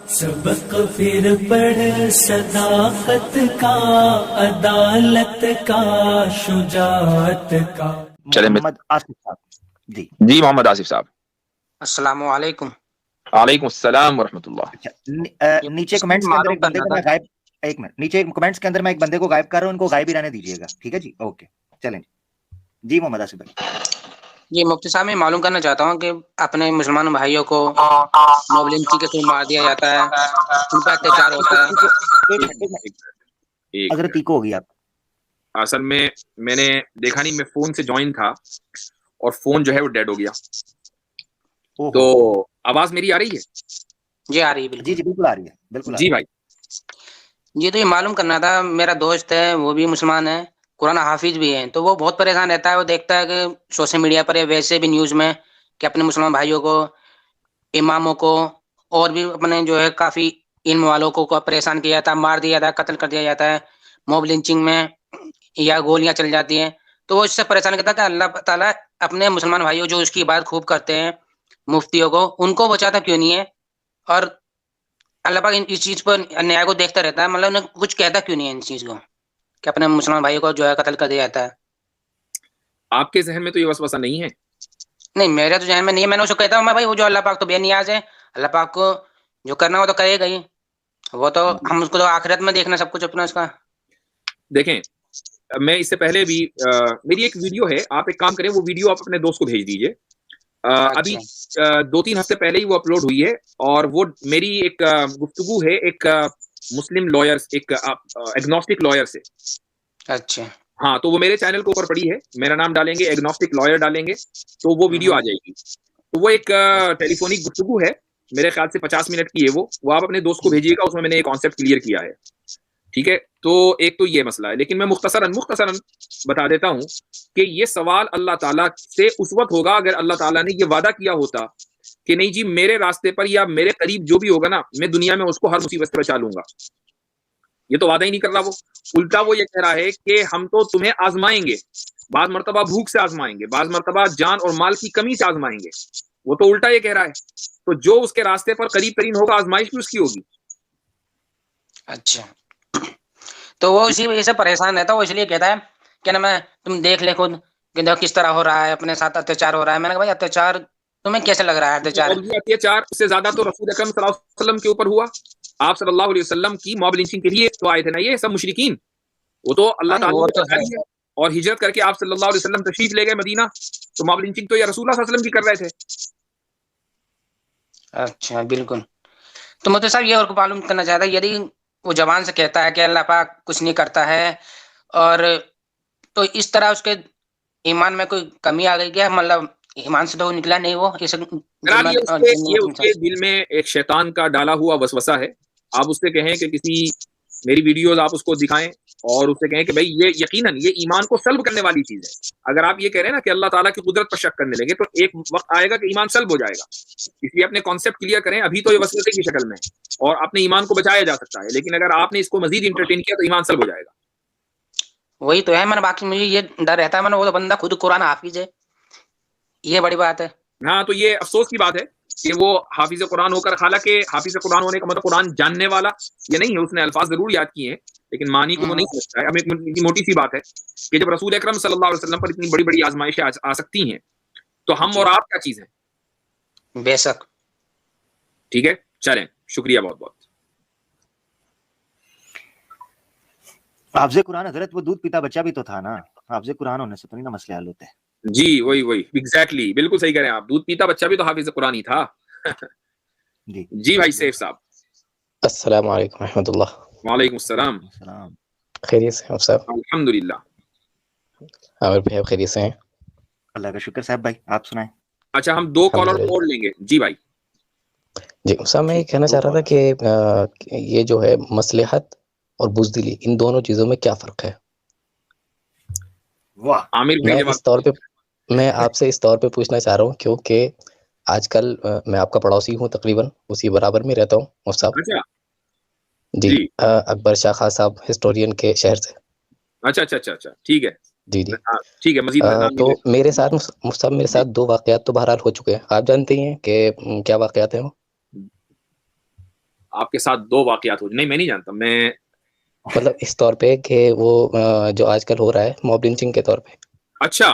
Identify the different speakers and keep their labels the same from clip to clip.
Speaker 1: سبق پھر پڑھ صداقت کا، عدالت کا، شجاعت کا.
Speaker 2: چلیں
Speaker 3: محمد آصف صاحب.
Speaker 2: جی محمد آصف صاحب.
Speaker 4: السلام علیکم.
Speaker 2: وعلیکم السلام ورحمۃ اللہ.
Speaker 3: اچھا نیچے کمنٹس کے اندر ایک بندے کو میں غائب، ایک منٹ، نیچے کمنٹس کے اندر میں ایک بندے کو غائب کر رہا ہوں، ان کو غائب ہی رہنے دیجیے گا، ٹھیک ہے جی؟ اوکے چلیں جی محمد آصف بھائی.
Speaker 4: جی مفتی صاحب میں معلوم کرنا چاہتا ہوں کہ اپنے مسلمان بھائیوں کو موب لنچنگ کے تھرو مار دیا جاتا ہے، ان پہ اتیاچار ہوتا ہے.
Speaker 3: حضرت ایکو ہوگی آپ.
Speaker 2: اصل میں نے دیکھا نہیں، میں فون سے جوائن تھا اور فون جو ہے وہ ڈیڈ ہو گیا. تو آواز میری آ رہی ہے؟
Speaker 4: جی آ رہی ہے.
Speaker 3: جی جی بالکل آ رہی ہے، بالکل
Speaker 2: جی بھائی.
Speaker 4: جی تو یہ معلوم کرنا تھا، میرا دوست ہے وہ بھی مسلمان ہے، قرآن حافظ بھی ہیں، تو وہ بہت پریشان رہتا ہے. وہ دیکھتا ہے کہ سوشل میڈیا پر ویسے بھی نیوز میں کہ اپنے مسلمان بھائیوں کو، اماموں کو اور بھی اپنے جو ہے کافی علم والوں کو پریشان کیا جاتا ہے، مار دیا جاتا ہے، قتل کر دیا جاتا ہے موب لنچنگ میں، یا گولیاں چل جاتی ہیں. تو وہ اس سے پریشان کرتا ہے کہ اللہ تعالیٰ اپنے مسلمان بھائیوں جو اس کی عبادت خوب کرتے ہیں مفتیوں کو، ان کو بچاتا کیوں نہیں ہے؟ اور اللہ پاک اس چیز پر انیاء کو دیکھتا رہتا ہے، مطلب انہیں کچھ کہتا کیوں نہیں ہے ان چیز کو کہ اپنے مسلمان بھائیوں کو جو ہے قتل کر دیا جاتا ہے؟
Speaker 2: آپ کے ذہن میں تو یہ وسوسہ نہیں ہے؟
Speaker 4: نہیں میرے تو ذہن میں نہیں ہے. میں نے اس کو کہتا ہوں میں بھائی وہ جو اللہ پاک تو بے نیاز ہے، اللہ پاک کو جو کرنا ہو تو کرے گا ہی، وہ تو ہم اس کو تو آخرت میں دیکھنا سب کچھ اپنا اس کا.
Speaker 2: دیکھیں میں اس سے پہلے بھی میری ایک ویڈیو ہے، آپ ایک کام کریں، وہ ویڈیو آپ اپنے دوست کو بھیج دیجئے. ابھی 2-3 ہفتے پہلے ہی وہ اپلوڈ ہوئی ہے، اور وہ میری ایک گفتگو ہے ایک مسلم لائر، ایک ایگنوسٹک لائر سے.
Speaker 4: اچھا
Speaker 2: ہاں تو وہ میرے چینل کے اوپر پڑی ہے، میرا نام ڈالیں گے، ایگنوسٹک لائر ڈالیں گے تو وہ ویڈیو آ جائے گی. تو وہ ایک ٹیلی فونک گفتگو ہے، میرے خیال سے 50 منٹ کی ہے. وہ آپ اپنے دوست کو بھیجیے گا، اس میں نے ایک کانسیپٹ کلیئر کیا ہے. ٹھیک ہے، تو ایک تو یہ مسئلہ ہے، لیکن میں مختصراً بتا دیتا ہوں کہ یہ سوال اللہ تعالیٰ سے اس وقت ہوگا اگر اللہ تعالیٰ نے یہ وعدہ کیا ہوتا کہ نہیں جی میرے راستے پر یا میرے قریب جو بھی ہوگا نا، میں دنیا میں اس کو ہر مصیبت سے بچا لوں گا. یہ تو وعدہ ہی نہیں کر رہا، وہ الٹا وہ یہ کہہ رہا ہے کہ ہم تو تمہیں آزمائیں گے، بعض مرتبہ بھوک سے آزمائیں گے، بعض مرتبہ جان اور مال کی کمی سے آزمائیں گے. وہ تو الٹا یہ کہہ رہا ہے. تو جو اس کے راستے پر قریب ترین ہوگا، آزمائش بھی اس کی ہوگی.
Speaker 4: اچھا تو وہ اسی وجہ سے پریشان رہتا ہے، وہ اس لیے کہتا ہے کہ نا میں تم دیکھ لے خود کہ کس طرح ہو رہا ہے، اپنے ساتھ اتیاچار ہو رہا ہے. میں نے کہا بھائی اتیاچار تمہیں کیسے لگ رہا ہے؟ اتیاچار
Speaker 2: اور یہ اتیاچار سے زیادہ تو رسول اکرم صلی اللہ علیہ وسلم کے اوپر ہوا. آپ صلی اللہ علیہ وسلم کی موب لنچنگ کے لیے تو آئے تھے نا یہ سب مشرکین، وہ تو اللہ تعالیٰ
Speaker 4: وہ
Speaker 2: نے
Speaker 4: تو
Speaker 2: بتا دیا، اور ہجرت کر کے آپ صلی اللہ علیہ وسلم تشریف لے گئے مدینہ، تو موب لنچنگ تو یہ رسول اللہ صلی اللہ علیہ وسلم کی کر رہے تھے.
Speaker 4: اچھا بالکل. تو مجھے صاحب یہ اور کو معلوم کرنا چاہتا ہے، یدی وہ زبان سے کہتا ہے کہ اللہ پاک کچھ نہیں کرتا ہے، اور تو اس طرح اس کے ایمان میں کوئی کمی آ گئی کیا؟ مطلب ایمان سے تو نکلا نہیں وہ،
Speaker 2: یہ اس کے دل میں ایک شیطان کا ڈالا ہوا وسوسہ ہے. آپ اس سے کہیں کہ کسی میری ویڈیوز آپ اس کو دکھائیں اور اس سے کہیں کہ بھائی یہ یقیناً یہ ایمان کو سلب کرنے والی چیز ہے. اگر آپ یہ کہہ رہے ہیں نا کہ اللہ تعالیٰ کی قدرت پر شک کرنے لگے تو ایک وقت آئے گا کہ ایمان سلب ہو جائے گا. اس لیے اپنے کانسیپٹ کلیئر کریں. ابھی تو یہ وسوسے کی شکل میں ہے اور اپنے ایمان کو بچایا جا سکتا ہے، لیکن اگر آپ نے اس کو مزید انٹرٹین کیا تو ایمان سلب ہو جائے گا.
Speaker 4: وہی تو ہے، میں نے باقی مجھے یہ ڈر رہتا ہے، میں نے وہ تو بندہ خود قرآن حافظ ہے، یہ بڑی بات ہے.
Speaker 2: ہاں تو یہ افسوس کی بات ہے کہ وہ حافظ قرآن ہو کر، حالانکہ حافظ قرآن ہونے کا مطلب قرآن جاننے والا یہ نہیں ہے. اس نے الفاظ ضرور یاد کیے ہیں لیکن معنی کو وہ نہیں سمجھتا ہے. اب ایک موٹی سی بات ہے کہ جب رسول اکرم صلی اللہ علیہ وسلم پر اتنی بڑی بڑی آزمائشیں آ سکتی ہیں تو ہم اور آپ کیا چیز ہیں؟
Speaker 4: بے شک.
Speaker 2: ٹھیک ہے چلیں، شکریہ بہت بہت.
Speaker 3: حافظ قرآن حضرت وہ دودھ پیتا بچہ بھی تو تھا نا، حافظ قرآن ہونے سے تو نہیں نا مسئلے حل ہوتے.
Speaker 2: جی وہی ایگزیکٹلی، بالکل صحیح کہہ رہے ہیں آپ. دودھ پیتا بچہ بھی تو حافظ قرآن ہی تھا. جی بھائی سیف صاحب.
Speaker 5: السلام علیکم ورحمۃ اللہ.
Speaker 2: وعلیکم السلام.
Speaker 5: خیریت سے ہیں صاحب؟
Speaker 2: الحمدللہ.
Speaker 5: عامر بھائی آپ خیریت سے ہیں؟
Speaker 3: اللہ کا شکر. صاحب بھائی آپ سنائیں.
Speaker 2: اچھا ہم 2 کالر اور لیں گے. جی بھائی.
Speaker 5: جی صاحب میں یہ کہنا چاہ رہا تھا کہ یہ جو ہے مصلحت اور بزدلی، ان دونوں چیزوں میں کیا فرق ہے؟ میں آپ سے اس طور پہ پوچھنا چاہ رہا ہوں کیونکہ آج کل میں آپ کا پڑوسی ہوں، تقریباً اسی برابر میں رہتا ہوں مفتی صاحب. جی اکبر شاہ خان صاحب ہسٹورین کے شہر سے.
Speaker 2: اچھا ٹھیک ہے.
Speaker 5: جی
Speaker 2: ٹھیک ہے. مزید
Speaker 5: تو میرے ساتھ مفتی صاحب میرے ساتھ 2 واقعات تو بہرحال ہو چکے ہیں، آپ جانتے ہیں کہ کیا واقعات ہیں وہ؟
Speaker 2: آپ کے ساتھ 2 واقعات ہو. نہیں میں نہیں جانتا, میں
Speaker 5: مطلب اس طور پہ کہ وہ جو آج کل ہو رہا ہے موب لنچنگ کے طور پہ.
Speaker 2: اچھا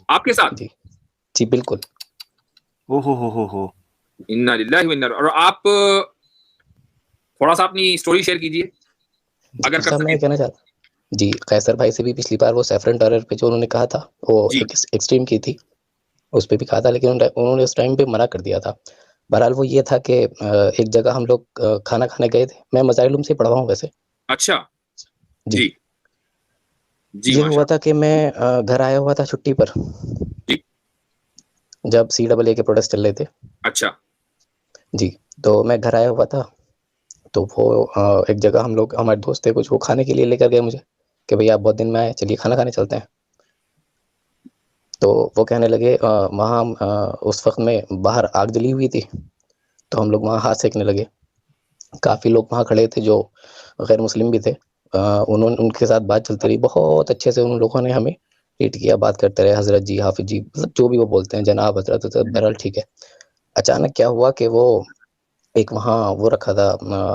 Speaker 2: آپ کے ساتھ؟
Speaker 5: جی جی بالکل.
Speaker 3: ہو
Speaker 2: انا للہ و انا. اور آپ تھوڑا سا اپنی اسٹوری شیئر کیجیے اگر کر
Speaker 5: صاحب میں
Speaker 2: سکیں.
Speaker 5: کہنا چاہتا ہوں جی, قیصر بھائی سے بھی پچھلی بار وہ سیفرن ٹیرر پہ جو انہوں نے کہا تھا وہ
Speaker 2: جی.
Speaker 5: ایک ایکسٹریم کی تھی, اس پہ بھی کہا تھا, لیکن انہوں نے اس ٹائم پہ منع کر دیا تھا. بہرحال وہ یہ تھا کہ ایک جگہ ہم لوگ کھانا کھانے گئے تھے, میں مظاہر سے پڑھا ہوں ویسے.
Speaker 2: اچھا
Speaker 5: جی
Speaker 2: جی جی
Speaker 5: یہ
Speaker 2: ماشاء
Speaker 5: ہوا تھا کہ میں گھر آیا ہوا تھا چھٹی پر,
Speaker 2: جی.
Speaker 5: جب CAA کے پروٹیسٹ چل رہے تھے.
Speaker 2: اچھا
Speaker 5: جی تو میں گھر آیا ہوا تھا, تو وہ ایک جگہ ہم لوگ ہمارے دوست تھے کچھ, وہ کھانے کے لیے لے کر گئے مجھے کہ بھئی آپ بہت دن میں آئے, چلیے کھانا کھانے چلتے ہیں. تو وہ کہنے لگے وہاں اس وقت میں باہر آگ جلی ہوئی تھی, تو ہم لوگ وہاں ہاتھ سینکنے لگے. کافی لوگ وہاں کھڑے تھے جو غیر مسلم بھی تھے, ان کے ساتھ بات چلتی رہی, بہت اچھے سے ان لوگوں نے ہمیں ٹریٹ کیا, بات کرتے رہے, حضرت جی, حافظ جی, مطلب جو بھی وہ بولتے ہیں, جناب, حضرت. بہرحال ٹھیک ہے. اچانک کیا ہوا کہ وہ ایک وہاں وہ رکھا تھا,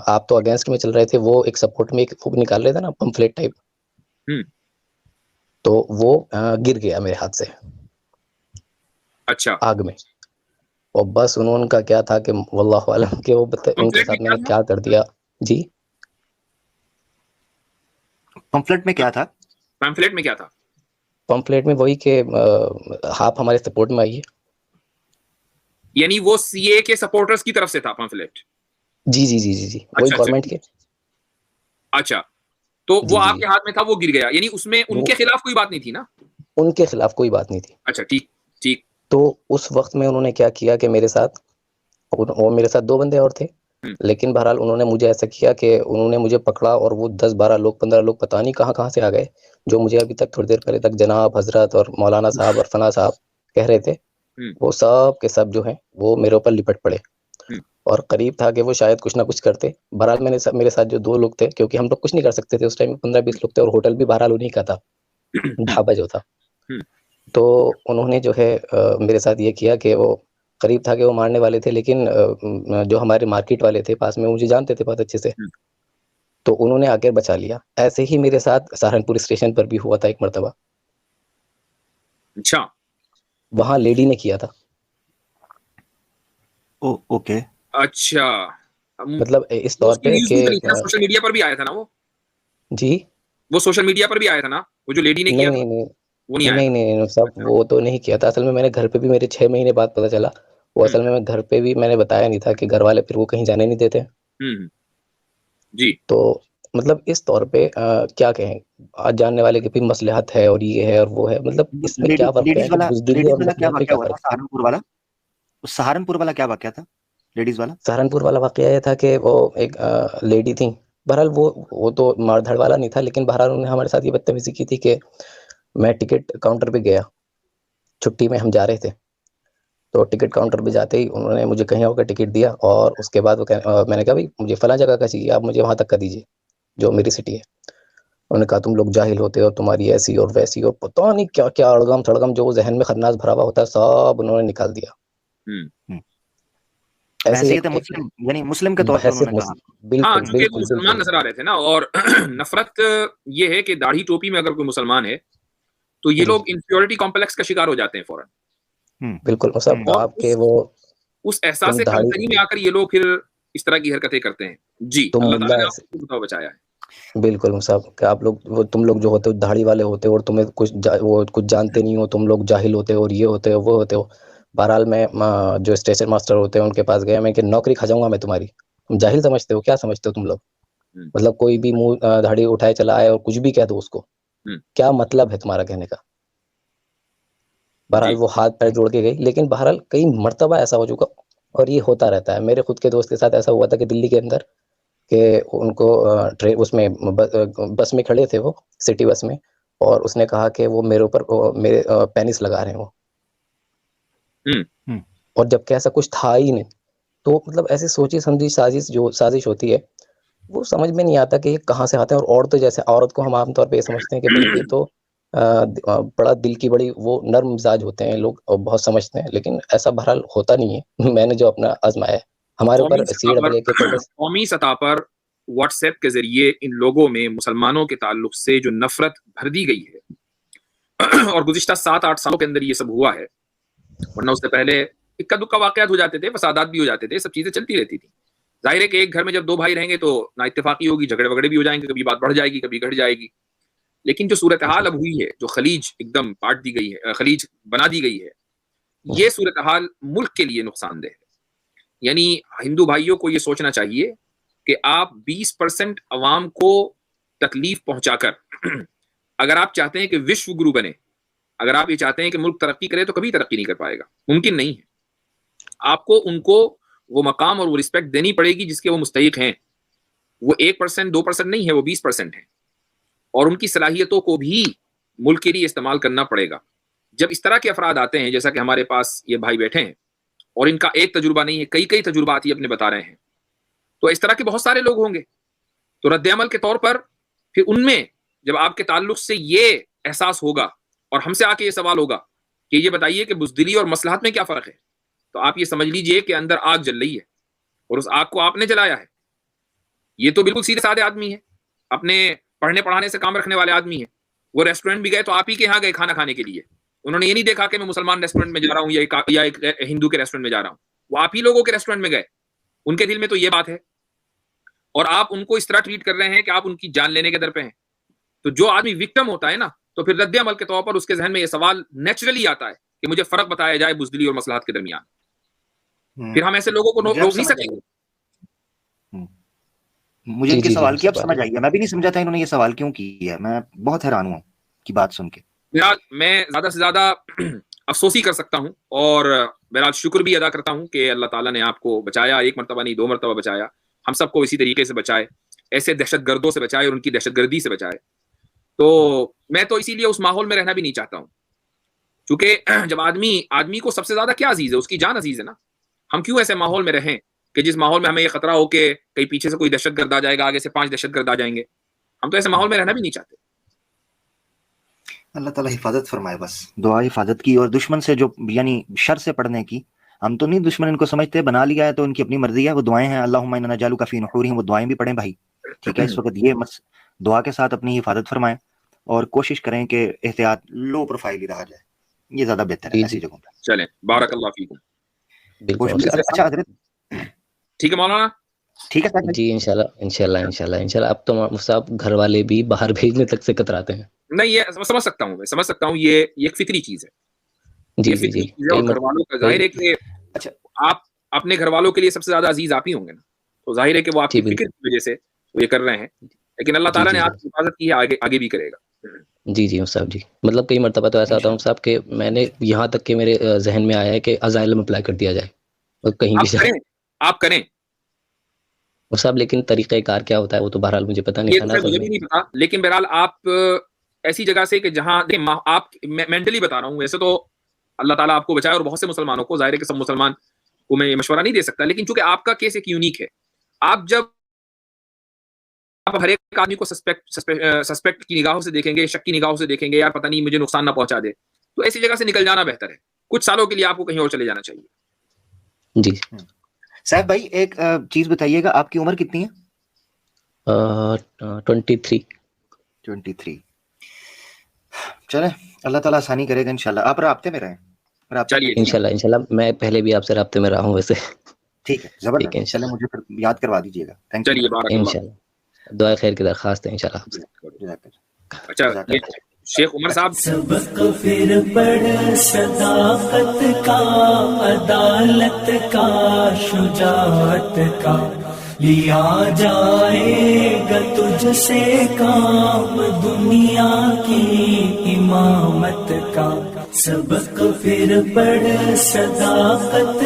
Speaker 5: آپ تو اگینسٹ میں چل رہے تھے, وہ ایک سپورٹ میں ایک نکال رہے تھے نا پمفلیٹ ٹائپ, تو وہ گر گیا میرے ہاتھ سے
Speaker 2: اچھا
Speaker 5: آگ میں. اور بس انہوں کا کیا تھا کہ واللہ عالم کہ وہ ان کے
Speaker 2: پمفلیٹ میں
Speaker 5: ساتھ میں نے
Speaker 2: تھا؟
Speaker 5: کیا کر دیا. جی
Speaker 3: پمفلٹ میں کیا تھا؟
Speaker 2: پمفلیٹ میں کیا تھا؟
Speaker 5: پمفلیٹ میں وہی کہ آپ ہمارے سپورٹ میں آئیے.
Speaker 2: یعنی وہ CAA کے سپورٹرز کی طرف سے تھا پمفلیٹ؟
Speaker 5: جی جی جی جی جی وہی
Speaker 2: اچھا
Speaker 5: گورنمنٹ کے.
Speaker 2: اچھا تو
Speaker 5: جی
Speaker 2: وہ
Speaker 5: جی
Speaker 2: آپ کے ہاتھ میں تھا, وہ گر گیا, یعنی اس میں ان
Speaker 5: وہ
Speaker 2: کے خلاف کوئی بات نہیں تھی نا؟
Speaker 5: ان کے خلاف کوئی بات نہیں تھی.
Speaker 2: اچھا ٹھیک ٹھیک.
Speaker 5: تو اس وقت میں انہوں نے کیا کیا کہ میرے ساتھ, اور میرے ساتھ 2 بندے اور تھے, لیکن بہرحال انہوں نے مجھے ایسا کیا کہ انہوں نے مجھے پکڑا, اور وہ 10-12 لوگ 15 لوگ پتہ نہیں کہاں کہاں سے آ گئے, جو مجھے ابھی تک تھوڑی دیر پہلے تک جناب, حضرت اور مولانا صاحب اور فنا صاحب کہہ رہے تھے, وہ سب کے سب جو ہیں وہ میرے اوپر لپٹ پڑے. اور قریب تھا کہ وہ شاید کچھ نہ کچھ کرتے. بہرحال میرے ساتھ جو 2 لوگ تھے, کیونکہ ہم لوگ کچھ نہیں کر سکتے تھے اس ٹائم, 15-20 لوگ تھے, اور ہوٹل بھی بہرحال انہیں کا تھا, ڈھابا جو تھا. تو انہوں نے جو ہے میرے ساتھ یہ کیا کہ وہ قریب تھا کہ وہ مارنے والے تھے, لیکن جو ہمارے مارکیٹ والے تھے پاس میں, مجھے جانتے تھے بہت اچھے سے, تو انہوں نے آ کے بچا لیا. ایسے ہی میرے ساتھ سہارنپور اسٹیشن پر بھی ہوا تھا ایک مرتبہ.
Speaker 2: اچھا
Speaker 5: وہاں لیڈی نے کیا تھا.
Speaker 3: اوکے
Speaker 2: اچھا
Speaker 5: مطلب اس طور
Speaker 2: اس کی
Speaker 5: پہ
Speaker 2: نیوز بھی
Speaker 5: کہ
Speaker 2: بنی تھی نا, سوشل میڈیا پر بھی آیا تھا نا وہ؟
Speaker 5: جی
Speaker 2: وہ سوشل میڈیا پر بھی آیا تھا نا, وہ جو لیڈی نے کیا
Speaker 5: نہیں
Speaker 2: تھا
Speaker 5: نہیں
Speaker 2: وہ نہیں آیا
Speaker 5: نہیں
Speaker 2: تھا؟
Speaker 5: نہیں صاحب, وہ تو نہیں کیا تھا. اصل میں نے گھر پہ بھی میرے 6 مہینے بعد پتہ چلا. وہ اصل میں گھر پہ بھی میں نے بتایا نہیں تھا, کہ گھر والے پھر وہ کہیں جانے نہیں دیتے.
Speaker 2: جی
Speaker 5: تو مطلب اس طور پہ کیا کہیں, آج جاننے والے کے بھی مصلحت ہے, اور یہ ہے اور وہ ہے, مطلب اس میں کیا فرق ہے کہ بزدلی اور
Speaker 3: لیڈیز والا کیا
Speaker 5: مصلحت میں
Speaker 3: واقعہ
Speaker 5: کیا
Speaker 3: ہوا تھا؟
Speaker 5: فرق ہے.
Speaker 3: سہارنپور والا کیا واقعہ تھا لیڈیز والا؟
Speaker 5: سہارنپور والا واقعہ یہ تھا کہ وہ ایک لیڈی تھی. بہرحال وہ تو مار دھڑ والا نہیں تھا, لیکن بہرحال انہوں نے ہمارے ساتھ یہ بدتمیزی کی تھی کہ میں ٹکٹ کاؤنٹر پہ گیا, چھٹی میں ہم جا رہے تھے, تو ٹکٹ کاؤنٹر پہ جاتے ہی انہوں نے مجھے کہیں اور کا ٹکٹ دیا, اور اس کے بعد میں نے کہا بھائی مجھے فلاں جگہ کا چاہیے, آپ مجھے وہاں تک کا دیجیے جو میری سٹی ہے. انہوں نے کہا تم لوگ جاہل ہوتے ہو, تمہاری ایسی اور ویسی, اور پتہ نہیں کیا کیا اڑگم تھڑگم جو ذہن میں خناس بھرا ہوا ہوتا ہے, سب انہوں نے نکال دیا. ایسے
Speaker 3: بحیثیت مسلم، یعنی مسلم کے طور پہ انہوں نے کہا.
Speaker 2: ہاں
Speaker 5: بالکل
Speaker 2: چونکہ
Speaker 5: بالکل
Speaker 2: مسلمان
Speaker 5: بالکل
Speaker 2: نظر آ رہے تھے نا, اور نفرت یہ ہے کہ داڑھی ٹوپی میں اگر کوئی مسلمان ہے تو یہ
Speaker 5: جی
Speaker 2: لوگ انفیورٹی کمپلیکس کا شکار ہو جاتے ہیں فوراً,
Speaker 5: بالکل. مصعب
Speaker 2: اور
Speaker 5: آپ کے وہ
Speaker 2: اس احساس
Speaker 5: تم داڑھی
Speaker 2: کمتری میں آ کر یہ لوگ پھر اس طرح کی حرکتیں کرتے ہیں. جی
Speaker 5: تم
Speaker 2: اللہ تعالیٰ
Speaker 5: ملا
Speaker 2: نے آپ کو بتاؤ بچایا ہے.
Speaker 5: بالکل مصعب, کہ آپ لوگ تم لوگ جو ہوتے ہو داڑھی والے ہوتے ہو, اور تمہیں کچھ جانتے نہیں ہو, تم لوگ جاہل ہوتے ہو, اور یہ ہوتے ہو وہ ہوتے ہو. بہرحال میں جو اسٹیشن ماسٹر ہوتے ہیں ان کے پاس گیا, میں کہ نوکری کھا جاؤں گا میں تمہاری, تم جاہل سمجھتے ہو, کیا سمجھتے ہو تم لوگ, مطلب کوئی بھی منہ داڑھی اٹھائے چلا آئے اور کچھ بھی کہہ دو اس کو, کیا مطلب ہے تمہارا کہنے کا. بہرحال
Speaker 2: جی
Speaker 5: وہ ہاتھ پیر جوڑ کے گئی, لیکن بہرحال کئی مرتبہ ایسا ہو چکا, اور یہ ہوتا رہتا ہے. میرے خود کے دوست کے ساتھ ایسا ہوا تھا کہ دلی کے اندر, کہ ان کو اس میں بس میں کھڑے تھے, وہ سٹی بس میں, اور اس نے کہا کہ وہ میرے اوپر میرے پینس لگا رہے ہیں وہ, اور جبکہ ایسا کچھ تھا ہی نہیں. تو مطلب ایسی سوچی سمجھی سازش ہوتی ہے, وہ سمجھ میں نہیں آتا کہ یہ کہاں سے آتے ہیں. اور تو جیسے عورت کو ہم عام طور پہ یہ سمجھتے ہیں کہ بھائی یہ تو بڑا دل کی بڑی وہ نرم مزاج ہوتے ہیں لوگ, اور بہت سمجھتے ہیں, لیکن ایسا بہرحال ہوتا نہیں ہے. میں نے جو اپنا آزمایا ہے, ہمارے اوپر CAA کے
Speaker 2: قومی سطح پر واٹس ایپ کے ذریعے ان لوگوں میں مسلمانوں کے تعلق سے جو نفرت بھر دی گئی ہے اور گزشتہ 7-8 سالوں کے اندر یہ سب ہوا ہے، ورنہ اس سے پہلے اکا دکا واقعات ہو جاتے تھے، فسادات بھی ہو جاتے تھے، سب چیزیں چلتی رہتی تھی. ظاہر ہے کہ ایک گھر میں جب 2 بھائی رہیں گے تو نا اتفاقی ہوگی، جھگڑے وگڑے بھی ہو جائیں گے، کبھی بات بڑھ جائے گی، کبھی گھٹ جائے گی. لیکن جو صورتحال اب ہوئی ہے، جو خلیج ایک دم پاٹ دی گئی ہے، خلیج بنا دی گئی ہے، یہ صورتحال ملک کے لیے نقصان دہ ہے. یعنی ہندو بھائیوں کو یہ سوچنا چاہیے کہ آپ 20% عوام کو تکلیف پہنچا کر اگر آپ چاہتے ہیں کہ وشو گرو بنے، اگر آپ یہ چاہتے ہیں کہ ملک ترقی کرے، تو کبھی ترقی نہیں کر پائے گا، ممکن نہیں ہے. آپ کو ان کو وہ مقام اور وہ رسپیکٹ دینی پڑے گی جس کے وہ مستحق ہیں. وہ 1% 2% نہیں ہے، وہ 20% ہے، اور ان کی صلاحیتوں کو بھی ملک کے لیے استعمال کرنا پڑے گا. جب اس طرح کے افراد آتے ہیں، جیسا کہ ہمارے پاس یہ بھائی بیٹھے ہیں اور ان کا ایک تجربہ نہیں ہے، کئی تجربات یہ اپنے بتا رہے ہیں، تو اس طرح کے بہت سارے لوگ ہوں گے. تو رد عمل کے طور پر پھر ان میں جب آپ کے تعلق سے یہ احساس ہوگا اور ہم سے آ کے یہ سوال ہوگا کہ یہ بتائیے کہ بزدلی اور مصلحت میں کیا فرق ہے، تو آپ یہ سمجھ لیجئے کہ اندر آگ جل رہی ہے اور اس آگ کو آپ نے جلایا ہے. یہ تو بالکل سیدھے سادے آدمی ہے، اپنے پڑھنے پڑھانے سے کام رکھنے والے آدمی ہیں. وہ ریسٹورینٹ بھی گئے تو آپ ہی کے یہاں گئے کھانا کھانے کے لیے. انہوں نے یہ نہیں دیکھا کہ میں مسلمان ریسٹورینٹ میں جا رہا ہوں یا ایک ہندو کے ریسٹورینٹ میں جا رہا ہوں. وہ آپ ہی لوگوں کے ریسٹورینٹ میں گئے، ان کے دل میں تو یہ بات ہے، اور آپ ان کو اس طرح ٹریٹ کر رہے ہیں کہ آپ ان کی جان لینے کے در پہ ہیں. تو جو آدمی وکٹم ہوتا ہے نا، تو پھر رد عمل کے طور پر اس کے ذہن میں یہ سوال نیچرلی آتا ہے کہ مجھے فرق بتایا جائے بزدلی اور مصلحت کے درمیان. پھر ہم ایسے لوگوں کو روک نہیں سکیں گے.
Speaker 3: مجھے ان کے سوال کی اب سمجھ آئی ہے، میں بھی نہیں سمجھا تھا انہوں نے یہ سوال کیوں کیا ہے. میں بہت حیران ہوں کی بات سن کے.
Speaker 2: بہرحال میں زیادہ سے زیادہ افسوس ہی کر سکتا ہوں، اور بہرحال شکر بھی ادا کرتا ہوں کہ اللہ تعالیٰ نے آپ کو بچایا، 1 مرتبہ نہیں 2 مرتبہ بچایا. ہم سب کو اسی طریقے سے بچائے، ایسے دہشت گردوں سے بچائے اور ان کی دہشت گردی سے بچائے. تو میں تو اسی لیے اس ماحول میں رہنا بھی نہیں چاہتا ہوں، کیونکہ جب آدمی کو سب سے زیادہ کیا عزیز ہے؟ اس کی جان عزیز ہے نا. ہم کیوں ایسے ماحول میں رہیں کہ جس ماحول میں ہمیں یہ خطرہ ہو کہ کہیں پیچھے سے کوئی دہشت گرد آ جائے گا، آگے سے 5 دہشت گرد آ جائیں گے. ہم تو ایسے ماحول میں رہنا بھی نہیں چاہتے.
Speaker 3: اللہ تعالیٰ حفاظت فرمائے، بس دعا حفاظت کی، اور دشمن سے جو یعنی شر سے پڑھنے کی. ہم تو نہیں دشمن ان کو سمجھتے، بنا لیا ہے تو ان کی اپنی مرضی ہے. وہ دعائیں ہیں اللہم انا نجعلک فی نحورہم، وہ دعائیں بھی پڑھیں بھائی، ٹھیک ہے. اس وقت یہ دعا کے ساتھ اپنی حفاظت فرمائیں اور کوشش کریں کہ احتیاط لو پروفائل ہی رہا جائے، یہ زیادہ بہتر ہے ایسی جگہوں پہ.
Speaker 2: چلیں، بارک اللہ فیکم.
Speaker 3: اچھا حضرت
Speaker 2: ٹھیک ہے مولانا،
Speaker 5: ٹھیک ہے جی. انشاءاللہ. اب تو صاحب گھر والے بھی باہر بھیجنے تک سے کتراتے ہیں.
Speaker 2: نہیں، یہ سمجھ سکتا ہوں، میں سمجھ سکتا ہوں. یہ ایک فطری چیز ہے.
Speaker 5: جی.
Speaker 2: اور گھر والوں کا ظاہر ہے کہ
Speaker 3: اچھا،
Speaker 2: آپ اپنے گھر والوں کے لیے سب سے زیادہ عزیز آپ ہی ہوں گے نا، تو ظاہر ہے کہ وہ آپ کی فکر کی وجہ سے وہ یہ کر رہے ہیں. لیکن اللہ تعالیٰ نے آپ کی حفاظت کی ہے، آگے بھی کرے گا.
Speaker 5: جی صاحب جی. مطلب کئی مرتبہ تو ایسا ہوتا ہوں صاحب کہ میں نے یہاں تک کہ میرے ذہن میں آیا ہے کہ ازائلم اپلائی کر دیا جائے اور کہیں بھی
Speaker 2: آپ کریں
Speaker 5: وہ صاحب. لیکن طریقہ کار کیا ہوتا ہے وہ تو بہرحال مجھے پتہ نہیں ہے،
Speaker 2: مجھے بھی نہیں پتا. لیکن بہرحال آپ ایسی جگہ سے کہ جہاں آپ مینٹلی بتا رہا ہوں، ویسے تو اللہ تعالیٰ آپ کو بچائے اور بہت سے مسلمانوں کو. ظاہر ہے کہ سب مسلمان کو میں یہ مشورہ نہیں دے سکتا، لیکن چونکہ آپ کا کیس ایک یونیک ہے. آپ جب ہر ایک آدمی کو سسپیکٹ کی نگاہوں سے دیکھیں گے، شک کی نگاہوں سے دیکھیں گے، یار پتہ نہیں مجھے نقصان نہ پہنچا دے، تو ایسی جگہ سے نکل جانا بہتر ہے. کچھ سالوں کے لیے آپ کو کہیں اور چلے جانا چاہیے.
Speaker 5: جی
Speaker 3: صاحب بھائی ایک چیز بتائیے گا، آپ کی عمر کتنی ہے؟ 23. چلیں اللہ تعالیٰ آسانی کرے گا انشاءاللہ. آپ رابطے میں رہیں.
Speaker 2: چلیے
Speaker 5: انشاءاللہ. میں پہلے بھی آپ سے رابطے میں رہا ہوں ویسے.
Speaker 3: ٹھیک ہے، زبردست. چلیں مجھے پھر یاد کروا دیجیے گا.
Speaker 2: چلیے بارک اللہ.
Speaker 5: انشاءاللہ دعائے خیر کی درخواست ہے انشاءاللہ.
Speaker 2: اچھا شیخ عمر صاحب،
Speaker 1: سبق پھر پڑھ صداقت کا، عدالت کا، شجاعت کا، لیا جائے گا تجھ سے کام دنیا کی امامت کا. سبق پھر پڑھ صداقت